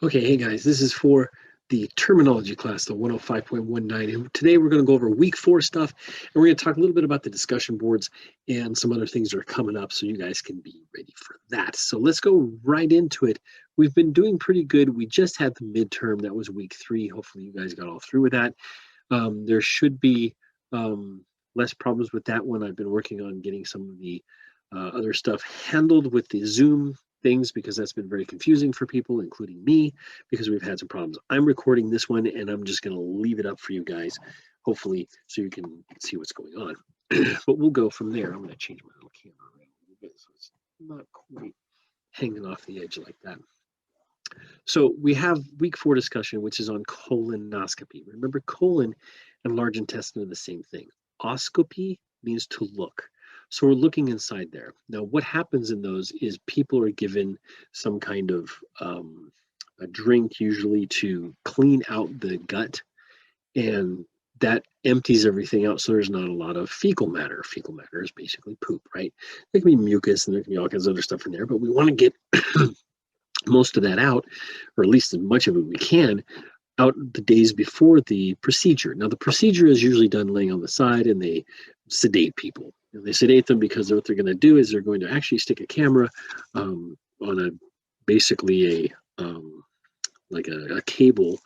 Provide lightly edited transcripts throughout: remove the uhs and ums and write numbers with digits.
Okay, hey guys, this is for the terminology class, the 105.19. And today we're going to go over week 4 stuff, and we're going to talk a little bit about the discussion boards and some other things that are coming up so you guys can be ready for that. So let's go right into it. We've been doing pretty good. We just had the midterm. That was week 3. Hopefully you guys got all through with that. There should be less problems with that one. I've been working on getting some of the other stuff handled with the Zoom things because that's been very confusing for people, including me, because we've had some problems. I'm recording this one and I'm just going to leave it up for you guys, hopefully, so you can see what's going on. But we'll go from there. I'm going to change my little camera around a little bit so it's not quite hanging off the edge like that. So we have week 4 discussion, which is on colonoscopy. Remember, colon and large intestine are the same thing. Oscopy means to look. So we're looking inside there. Now, what happens in those is people are given some kind of a drink, usually to clean out the gut, and that empties everything out. So there's not a lot of fecal matter. Fecal matter is basically poop, right? There can be mucus and there can be all kinds of other stuff in there, but we want to get most of that out, or at least as much of it we can, out the days before the procedure. Now, the procedure is usually done laying on the side, and they sedate people. And they sedate them because what they're going to do is they're going to actually stick a camera on basically like a cable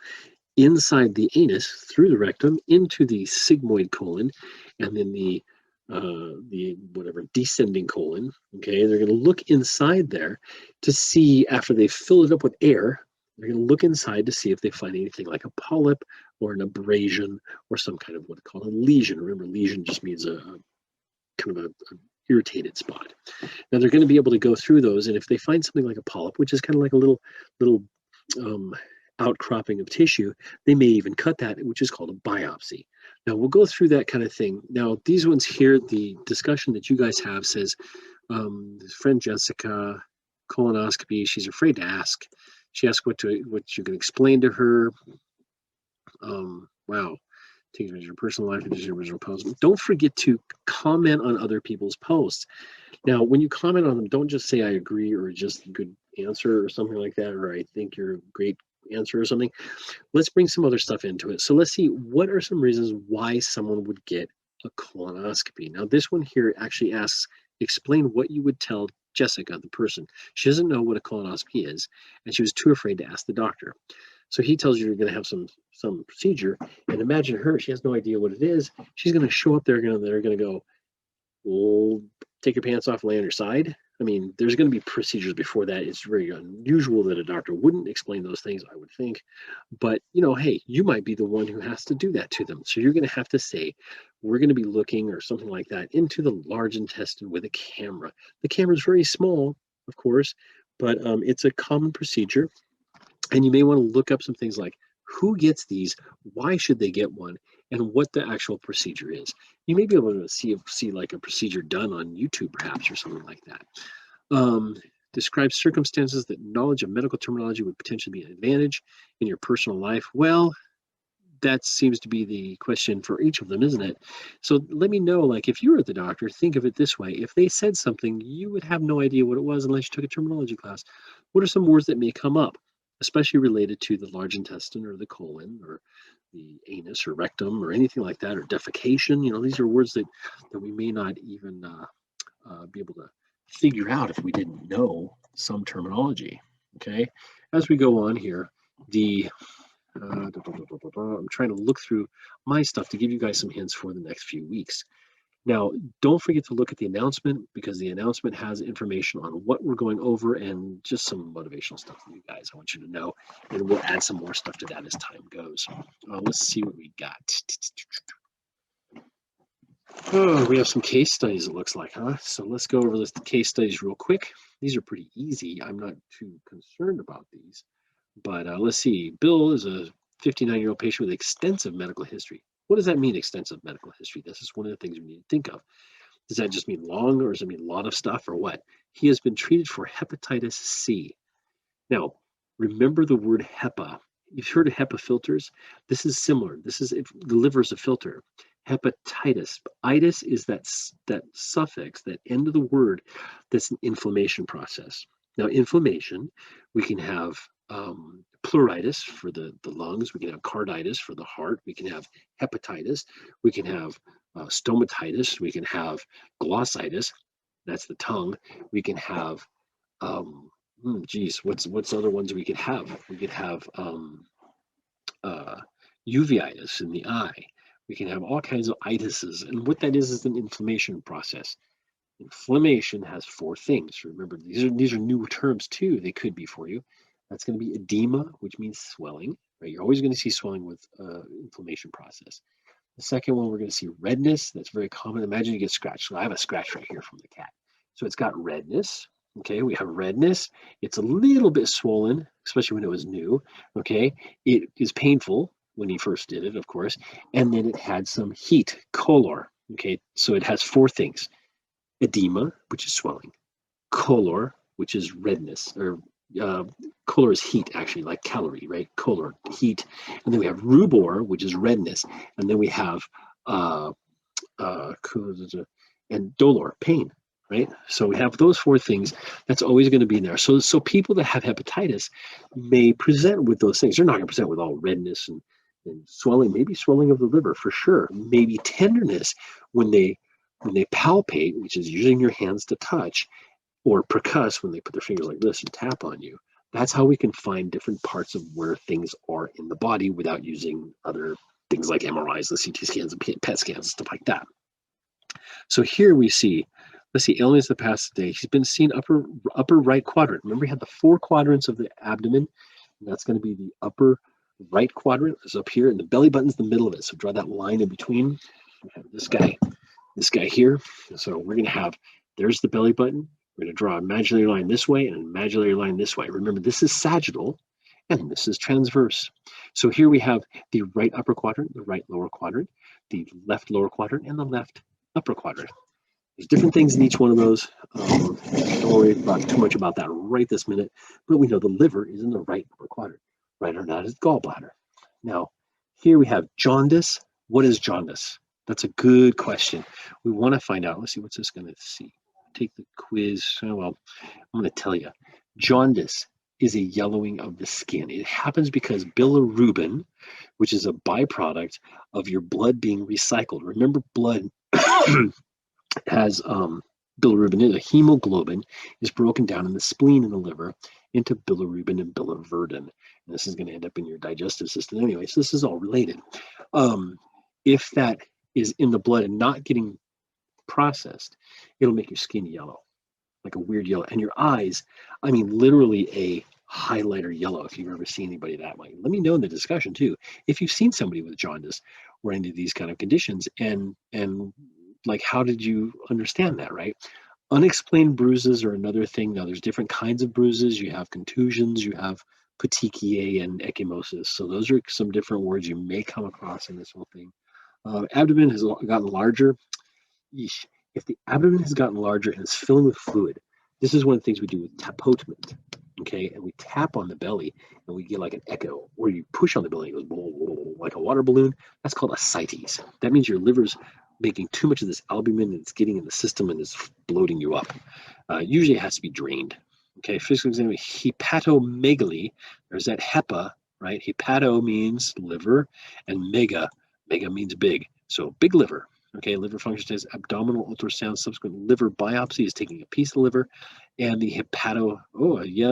inside the anus through the rectum into the sigmoid colon, and then the whatever descending colon. Okay, they're going to look inside there to see, after they fill it up with air, they're going to look inside to see if they find anything like a polyp or an abrasion or some kind of what's called a lesion. Remember, lesion just means a kind of a irritated spot. Now they're going to be able to go through those, and if they find something like a polyp, which is kind of like a little outcropping of tissue, they may even cut that, which is called a biopsy. Now we'll go through that kind of thing. Now these ones here, the discussion that you guys have says, friend Jessica, colonoscopy, she's afraid to ask. She asked what you can explain to her. Wow. Takes your personal life and your original post. Don't forget to comment on other people's posts. Now, when you comment on them, don't just say I agree or just good answer or something like that, or I think you're a great answer or something. Let's bring some other stuff into it. So let's see, what are some reasons why someone would get a colonoscopy? Now, this one here actually asks, explain what you would tell Jessica, the person. She doesn't know what a colonoscopy is, and she was too afraid to ask the doctor. So he tells you you're going to have some procedure, and imagine her, she has no idea what it is. She's going to show up there, they're going to go, well, take your pants off, lay on your side. I mean, there's going to be procedures before that. It's very unusual that a doctor wouldn't explain those things, I would think. But, hey, you might be the one who has to do that to them. So you're going to have to say, we're going to be looking or something like that into the large intestine with a camera. The camera is very small, of course, but it's a common procedure. And you may want to look up some things like who gets these, why should they get one, and what the actual procedure is. You may be able to see like a procedure done on YouTube, perhaps, or something like that. Describe circumstances that knowledge of medical terminology would potentially be an advantage in your personal life. Well, that seems to be the question for each of them, isn't it? So let me know, like, if you were the doctor, think of it this way. If they said something, you would have no idea what it was unless you took a terminology class. What are some words that may come up, especially related to the large intestine or the colon or the anus or rectum or anything like that, or defecation? These are words that we may not even be able to figure out if we didn't know some terminology. Okay, as we go on here, I'm trying to look through my stuff to give you guys some hints for the next few weeks. Now, don't forget to look at the announcement, because the announcement has information on what we're going over and just some motivational stuff for you guys. I want you to know, and we'll add some more stuff to that as time goes. Let's see what we got. Oh, we have some case studies, it looks like, huh? So let's go over the case studies real quick. These are pretty easy. I'm not too concerned about these. But let's see. Bill is a 59-year-old patient with extensive medical history. What does that mean, extensive medical history? This is one of the things we need to think of. Does that just mean long, or does it mean a lot of stuff, or what? He has been treated for hepatitis C. Now, remember the word HEPA. You've heard of HEPA filters? This is similar. The liver is a filter. Hepatitis. Itis is that suffix, that end of the word, that's an inflammation process. Now, inflammation, we can have pleuritis for the lungs. We can have carditis for the heart. We can have hepatitis. We can have stomatitis. We can have glossitis. That's the tongue. We can have, what's other ones we could have? We could have uveitis in the eye. We can have all kinds of itises. And what that is an inflammation process. Inflammation has four things. Remember, these are new terms too. They could be for you. That's going to be edema, which means swelling. Right? You're always going to see swelling with inflammation process. The second one, we're going to see redness. That's very common. Imagine you get scratched. So I have a scratch right here from the cat. So it's got redness. Okay, we have redness. It's a little bit swollen, especially when it was new. Okay, it is painful when he first did it, of course. And then it had some heat, color. Okay, so it has four things. Edema, which is swelling. Color, which is redness, or color is heat, actually, like calorie, right? Color, heat. And then we have rubor, which is redness. And then we have and dolor, pain, right? So we have those four things. That's always going to be in there. So people that have hepatitis may present with those things. They're not going to present with all redness and swelling, maybe swelling of the liver for sure. Maybe tenderness when they palpate, which is using your hands to touch, or percuss when they put their fingers like this and tap on you. That's how we can find different parts of where things are in the body without using other things like MRIs, the CT scans, and PET scans, and stuff like that. So here we see, let's see, ailments of the past day. He's been seen upper right quadrant. Remember, we had the four quadrants of the abdomen. And that's going to be the upper right quadrant is up here, and the belly button's the middle of it. So draw that line in between. We have this guy here. So we're going to have, there's the belly button. We're going to draw an imaginary line this way and an imaginary line this way. Remember, this is sagittal and this is transverse. So here we have the right upper quadrant, the right lower quadrant, the left lower quadrant, and the left upper quadrant. There's different things in each one of those. Don't worry about too much about that right this minute, but we know the liver is in the right upper quadrant. Right or not is gallbladder. Now, here we have jaundice. What is jaundice? That's a good question. We want to find out. Let's see, what's this going to see? Take the quiz. Oh, well, I'm going to tell you. Jaundice is a yellowing of the skin. It happens because bilirubin, which is a byproduct of your blood being recycled. Remember, blood has bilirubin. A hemoglobin is broken down in the spleen and the liver into bilirubin and biliverdin. And this is going to end up in your digestive system anyway. So this is all related. If that is in the blood and not getting processed, it'll make your skin yellow, like a weird yellow. And your eyes, I mean, literally a highlighter yellow, if you've ever seen anybody that way. Let me know in the discussion too, if you've seen somebody with jaundice or any of these kind of conditions, and like, how did you understand that, right? Unexplained bruises are another thing. Now, there's different kinds of bruises. You have contusions, you have petechiae and ecchymosis. So those are some different words you may come across in this whole thing. Abdomen has gotten larger. Yeesh. If the abdomen has gotten larger and it's filling with fluid, this is one of the things we do with tapotement. Okay, and we tap on the belly and we get like an echo, or you push on the belly, it goes blah, blah, blah, like a water balloon. That's called ascites. That means your liver's making too much of this albumin and it's getting in the system and it's bloating you up. Usually it has to be drained. Okay, physical exam, hepatomegaly. There's that hepa, right? Hepato means liver, and mega means big. So big liver. Okay, liver function as abdominal ultrasound. Subsequent liver biopsy is taking a piece of the liver, and the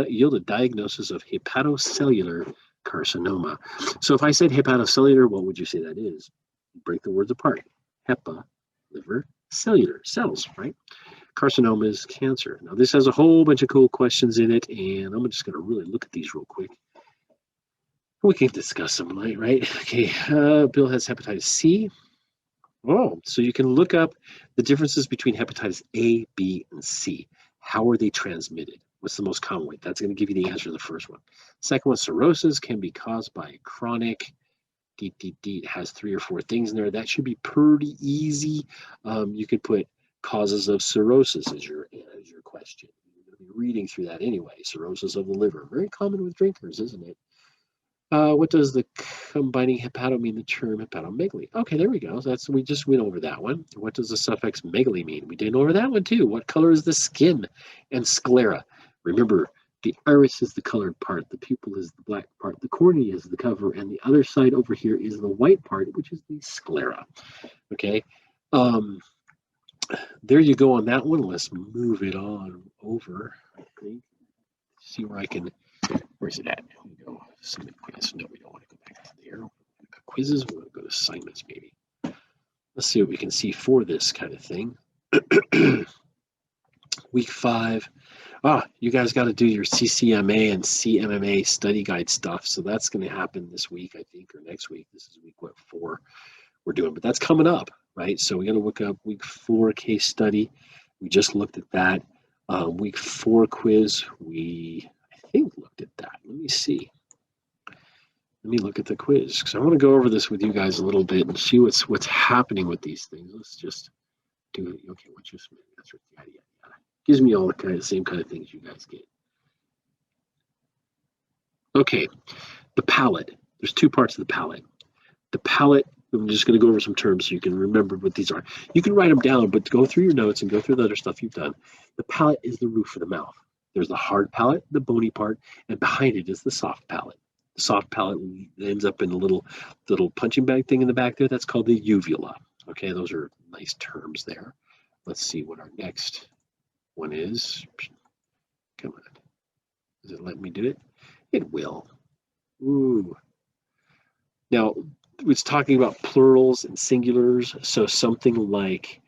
yield a diagnosis of hepatocellular carcinoma. So if I said hepatocellular, what would you say that is? Break the words apart. Hepa, liver, cellular, cells, right? Carcinoma is cancer. Now this has a whole bunch of cool questions in it, and I'm just going to really look at these real quick. We can discuss them, right? Okay, Bill has hepatitis C. Oh, so you can look up the differences between hepatitis A, B, and C. How are they transmitted? What's the most common way? That's going to give you the answer to the first one. Second one, cirrhosis can be caused by chronic. It has 3 or 4 things in there. That should be pretty easy. You could put causes of cirrhosis as your question. You're going to be reading through that anyway. Cirrhosis of the liver, very common with drinkers, isn't it? What does the combining hepato mean? The term hepatomegaly. Okay, there we go. We just went over that one. What does the suffix megaly mean? We did over that one too. What color is the skin? And sclera. Remember, The iris is the colored part, the pupil is the black part, the cornea is the cover, and the other side over here is the white part, which is the sclera. Okay, there you go on that one. Let's move it on over. I think. See where I can. Where's it at? Here we go. Submit quiz. No, we don't want to go back to there. Quizzes. We want to go to assignments, maybe. Let's see what we can see for this kind of thing. Week 5. You guys got to do your CCMA and CMMA study guide stuff. So that's going to happen this week, I think, or next week. This is week 4 we're doing, but that's coming up, right? So we got to look up week 4 case study. We just looked at that. Week 4 quiz, we, I think, looked at that. Let me see. Let me look at the quiz because I want to go over this with you guys a little bit and see what's happening with these things. Let's just do it. Okay, what's your that's right. Yada, yada, yada. Gives me all the same kind of things you guys get. Okay, the palate. There's 2 parts of the palate. The palate, I'm just going to go over some terms so you can remember what these are. You can write them down, but go through your notes and go through the other stuff you've done. The palate is the roof of the mouth. There's the hard palate, the bony part, and behind it is the soft palate. The soft palate ends up in a little punching bag thing in the back there. That's called the uvula. Okay, those are nice terms there. Let's see what our next one is. Come on. Does it let me do it? It will. Ooh. Now, it's talking about plurals and singulars. So something like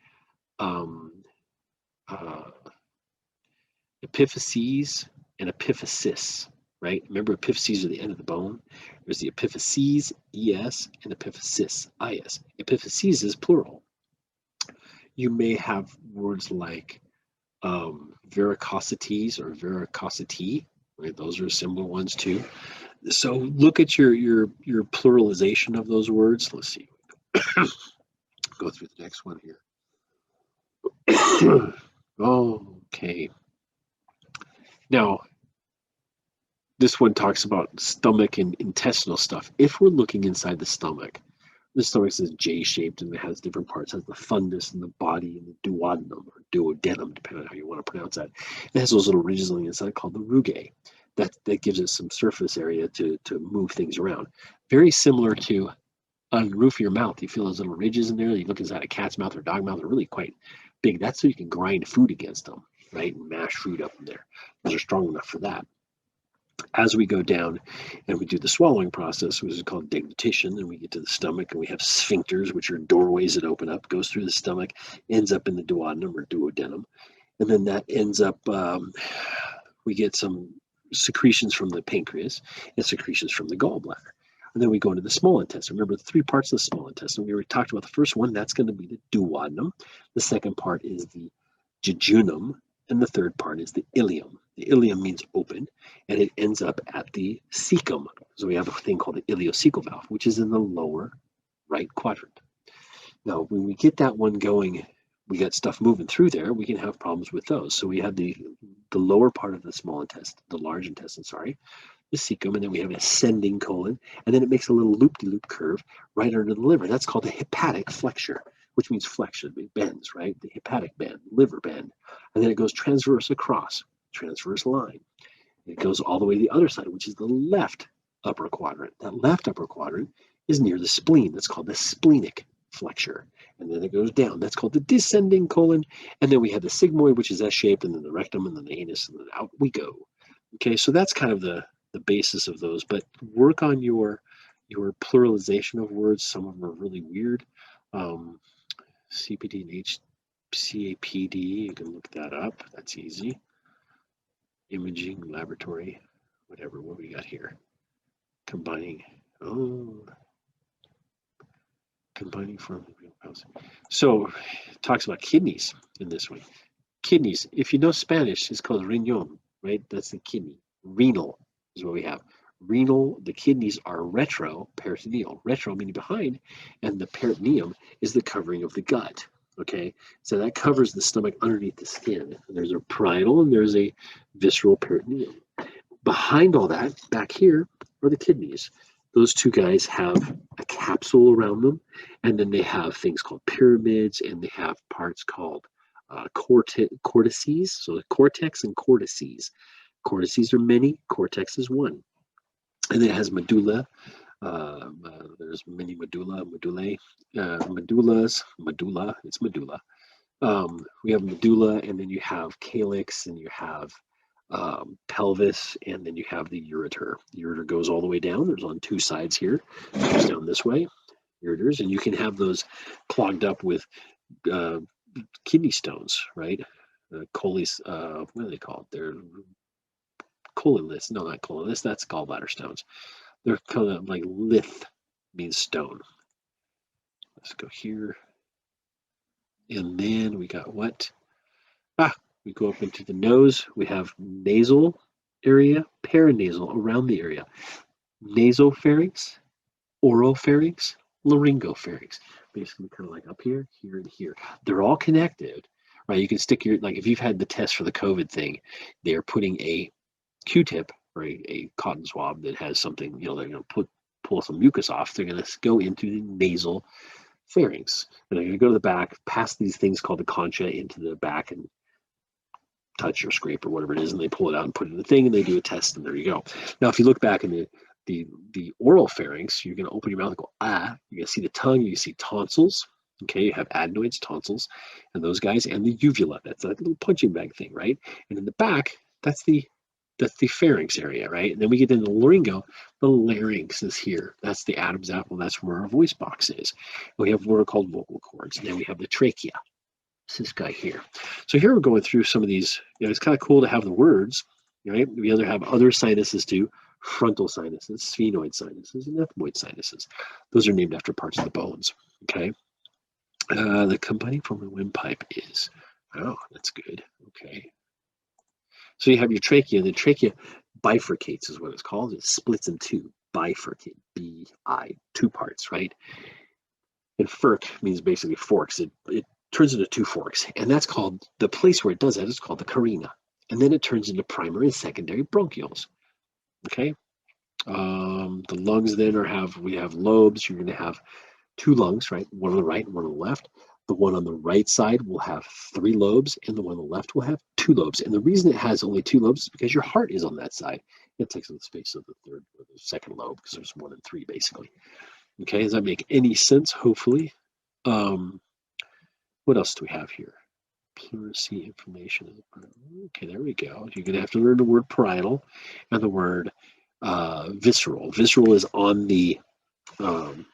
epiphyses and epiphysis, right? Remember, epiphyses are the end of the bone. There's the epiphyses, ES, and epiphysis, IS. Epiphyses is plural. You may have words like varicosities or varicosity, right? Those are similar ones too. So look at your pluralization of those words. Let's see. Go through the next one here. Okay. Now, this one talks about stomach and intestinal stuff. If we're looking inside the stomach is J-shaped and it has different parts. It has the fundus and the body and the duodenum or duodenum, depending on how you want to pronounce that. It has those little ridges on the inside called the rugae. That gives it some surface area to move things around. Very similar to on the roof of your mouth. You feel those little ridges in there. You look inside a cat's mouth or dog mouth, they're really quite big. That's so you can grind food against them, right? And mash food up in there. Those are strong enough for that. As we go down and we do the swallowing process, which is called deglutition, and we get to the stomach and we have sphincters, which are doorways that open up, goes through the stomach, ends up in the duodenum or duodenum. And then that ends up, we get some secretions from the pancreas and secretions from the gallbladder. And then we go into the small intestine. Remember the 3 parts of the small intestine. We already talked about the first one. That's going to be the duodenum. The second part is the jejunum. And the third part is the ileum. The ileum means open, and it ends up at the cecum. So we have a thing called the ileocecal valve, which is in the lower right quadrant. Now, when we get that one going, we got stuff moving through there, we can have problems with those. So we have the lower part of the small intestine, the large intestine, sorry, the cecum, and then we have an ascending colon, and then it makes a little loop-de-loop curve right under the liver. That's called the hepatic flexure, which means flexion, it bends, right? The hepatic bend, liver bend. And then it goes transverse across, transverse line. It goes all the way to the other side, which is the left upper quadrant. That left upper quadrant is near the spleen. That's called the splenic flexure. And then it goes down. That's called the descending colon. And then we have the sigmoid, which is S-shaped, and then the rectum, and then the anus, and then out we go. Okay, so that's kind of the basis of those. But work on your pluralization of words. Some of them are really weird. CPD and HCAPD, you can look that up. That's easy. Imaging, laboratory, whatever. What we got here? Combining. Combining from. So it talks about kidneys in this one. Kidneys, if you know Spanish, it's called riñón, right? That's the kidney. Renal is what we have. Renal, the kidneys are retroperitoneal. Retro meaning behind, and the peritoneum is the covering of the gut. Okay, so that covers the stomach underneath the skin. And there's a parietal and there's a visceral peritoneum. Behind all that, back here, are the kidneys. Those 2 guys have a capsule around them, and then they have things called pyramids, and they have parts called cortices, so the cortex and cortices. Cortices are many, cortex is one. And then it has medulla. There's many medullae, medulla, it's medulla. We have medulla, and then you have calyx, and you have pelvis, and then you have the ureter. The ureter goes all the way down. There's on two sides here. It goes down this way, ureters, and you can have those clogged up with kidney stones, right? What are they called? They're colonless. No, not colonless. That's gallbladder stones. They're kind of like lith means stone. Let's go here. And then we got what? We go up into the nose. We have nasal area, paranasal around the area. Nasopharynx, oropharynx, laryngopharynx. Basically kind of like up here, here, and here. They're all connected, right? You can stick your, like if you've had the test for the COVID thing, they're putting a Q-tip or a cotton swab that has something, they're going to pull some mucus off. They're going to go into the nasal pharynx. And they're going to go to the back, past these things called the concha into the back and touch or scrape or whatever it is, and they pull it out and put it in the thing, and they do a test, and there you go. Now, if you look back in the oral pharynx, you're going to open your mouth and go, ah. You're going to see the tongue. You see tonsils. Okay, you have adenoids, tonsils, and those guys, and the uvula. That's that little punching bag thing, right? And in the back, that's the pharynx area, right? And then we get into the laryngo. The larynx is here. That's the Adam's apple. That's where our voice box is. We have what are called vocal cords. And then we have the trachea. It's this guy here. So here we're going through some of these. It's kind of cool to have the words, right? We have other sinuses too. Frontal sinuses, sphenoid sinuses, and ethmoid sinuses. Those are named after parts of the bones, okay? The combining form of the windpipe is, oh, that's good, okay. So you have your trachea. The trachea bifurcates is what it's called. It splits in two, bifurcate, B-I, two parts, right? And furc means basically forks. It turns into two forks. And that's called, the place where it does that is called the carina. And then it turns into primary and secondary bronchioles, okay? The lungs then we have lobes. You're going to have two lungs, right? One on the right and one on the left. The one on the right side will have 3 lobes, and the one on the left will have 2 lobes. And the reason it has only 2 lobes is because your heart is on that side. It takes up the space of the third or the second lobe because there's more than 3 basically. Okay, does that make any sense? Hopefully. What else do we have here? Pleurisy inflammation. Okay, there we go. You're going to have to learn the word parietal and the word visceral. Visceral is on the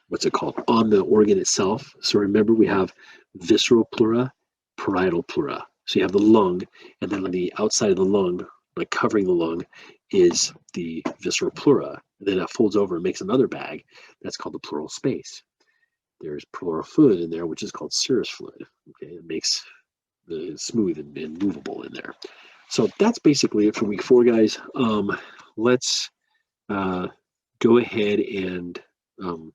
what's it called? On the organ itself. So remember, we have visceral pleura, parietal pleura. So you have the lung, and then on the outside of the lung, like covering the lung, is the visceral pleura. And then it folds over and makes another bag. That's called the pleural space. There's pleural fluid in there, which is called serous fluid. Okay, it makes the smooth and movable in there. So that's basically it for week 4, guys. Let's go ahead and I'm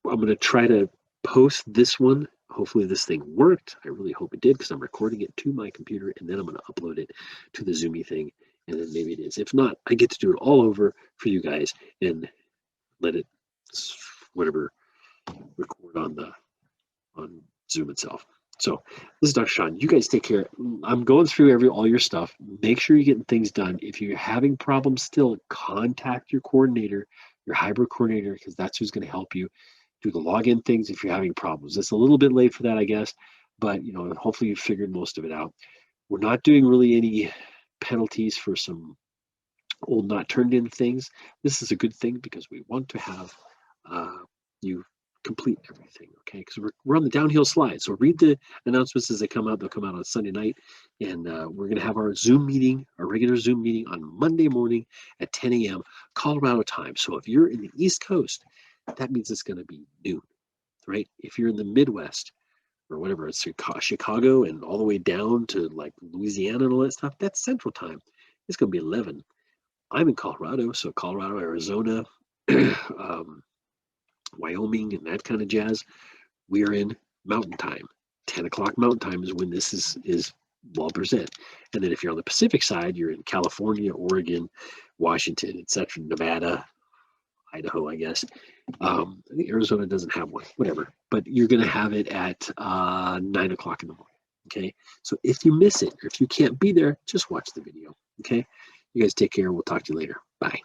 going to try to post this one. Hopefully this thing worked. I really hope it did because I'm recording it to my computer, and then I'm going to upload it to the Zoomy thing, and then maybe it is. If not, I get to do it all over for you guys and let it, whatever, record on Zoom itself. So this is Dr. Sean. You guys take care. I'm going through all your stuff. Make sure you're getting things done. If you're having problems still, contact your coordinator, your hybrid coordinator, because that's who's going to help you do the login things if you're having problems. It's a little bit late for that, I guess, but hopefully you figured most of it out. We're not doing really any penalties for some old not turned in things. This is a good thing because we want to have you complete everything, okay? Because we're on the downhill slide. So read the announcements as they come out. They'll come out on Sunday night, and we're going to have our Zoom meeting, our regular Zoom meeting on Monday morning at 10 a.m. Colorado time. So if you're in the East Coast, that means it's going to be noon, right? If you're in the Midwest or whatever, it's Chicago and all the way down to like Louisiana and all that stuff, that's Central time. It's going to be 11. I'm in Colorado, so Colorado, Arizona, Wyoming, and that kind of jazz. We're in Mountain Time. 10 o'clock Mountain Time is when this is well present. And then if you're on the Pacific side, you're in California, Oregon, Washington, etc., Nevada, Idaho, I guess. I think Arizona doesn't have one, whatever. But you're going to have it at 9 o'clock in the morning, okay? So if you miss it, or if you can't be there, just watch the video, okay? You guys take care. We'll talk to you later. Bye.